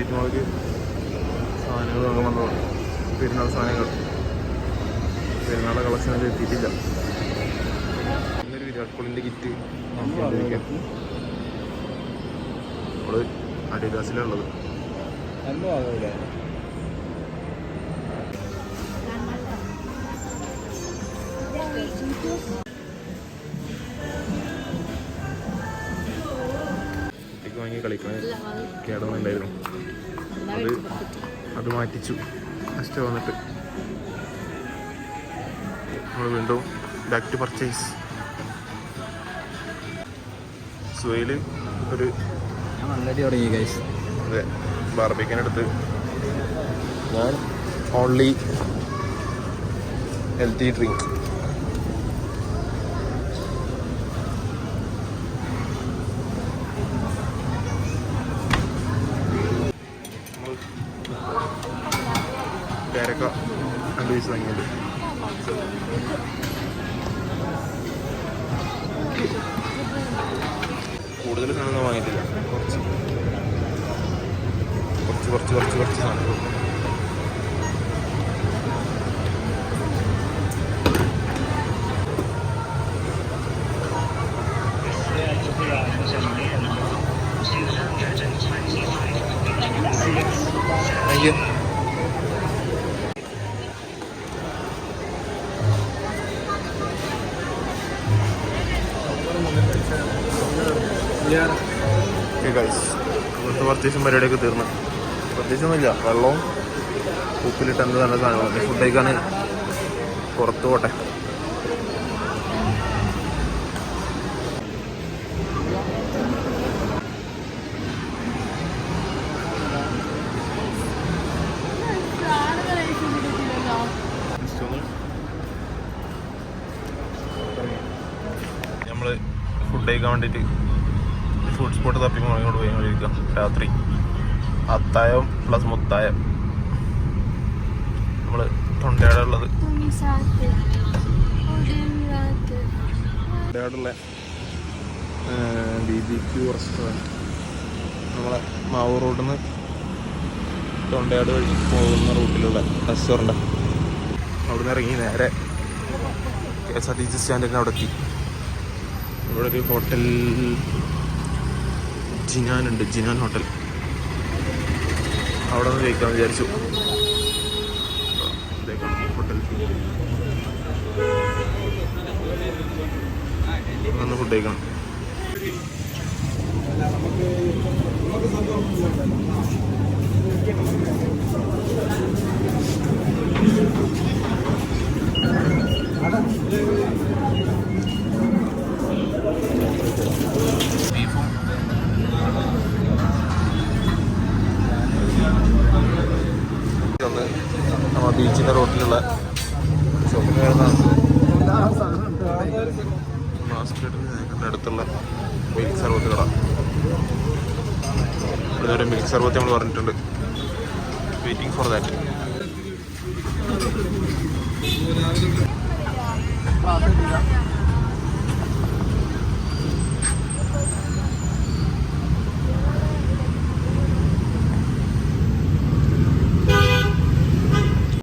Shopping മാളിൽ സാധനങ്ങൾ വാങ്ങാൻ വന്നതാണ്. പെരുന്നാൾ സാധനങ്ങൾ. പെരുന്നാളെ കളക്ഷനൊക്കെ എത്തിയിട്ടില്ല. ഇന്നൊരു വിരാട് കോഹ്ലിൻ്റെ കിറ്റ് നോക്കിക്കൊണ്ടിരിക്കുക. നമ്മൾ അഡിഡാസിലുള്ളത്. കുട്ടിക്ക് വാങ്ങി കളിക്കണേ കേടുന്നുണ്ടായിരുന്നു. അത് മാറ്റിച്ചു. നെക്സ്റ്റ് വന്നിട്ട് നമ്മൾ വീണ്ടും ബാക്ക് ടു പർച്ചേസ്. സുഹൈൽ ഒരു തുടങ്ങി ഗൈസ്. അതെ, ബാർബിക്കനടുത്ത് ഞാൻ ഓൺലി ഹെൽത്തി ഡ്രിങ്ക്. പേരക്ക 2 പീസ് വാങ്ങിയത്. കൂടുതൽ സാധനങ്ങൾ വാങ്ങിയിട്ടില്ല. കുറച്ച് സാധനങ്ങൾ. അയ്യോ, ഇവിടുത്തെ പർച്ചേസും പരിപാടിയൊക്കെ തീർന്നു. പ്രത്യേകിച്ചൊന്നുമില്ല. വെള്ളവും ഉപ്പിലിട്ട് എന്ത് നല്ല സാധനങ്ങളൊക്കെ. ഫുഡേക്കാണ് പുറത്ത് പോട്ടെ. നമ്മൾ ഫുഡ് കഴിക്കാൻ വേണ്ടിയിട്ട് ഫുഡ് സ്പോട്ട് തപ്പി ഇങ്ങോട്ട് പോയി കൊണ്ടിരിക്കുക. രാത്രി അത്തായം പ്ലസ് മുത്തായം. നമ്മൾ തൊണ്ടയാടെ ഉള്ളത്. തൊണ്ടയാടുള്ള BBQ റെസ്റ്റോറൻറ്റ്. നമ്മളെ മാവൂർ റോഡിൽ നിന്ന് തൊണ്ടയാട് വഴി പോകുന്ന റൂട്ടിലുള്ള റെസ്റ്റോറൻറ്റാണ്. അവിടെ നിന്ന് ഇറങ്ങി നേരെ KSRTC സ്റ്റാൻഡിൻ്റെ അവിടെ എത്തി. ഇവിടെ ഒരു ഹോട്ടൽ ജിനാനുണ്ട്, ജിനാൻ ഹോട്ടൽ. അവിടെ നിന്ന് കഴിക്കാമെന്ന് വിചാരിച്ചു. ഹോട്ടൽ ഒന്ന് ഫുഡ് കഴിക്കണം. ബീഫും നമ്മൾ ബീച്ചിൻ്റെ റോട്ടിലുള്ള ഷോപ്പിംഗ് മാസ്കറ്റിൻ്റെ അടുത്തുള്ള മിൽക്ക് സർവത്ത് കട. ഇവിടെ ഒരു മിൽക്ക് സർവത്ത് നമ്മൾ പറഞ്ഞിട്ടുണ്ട്. Waiting for that.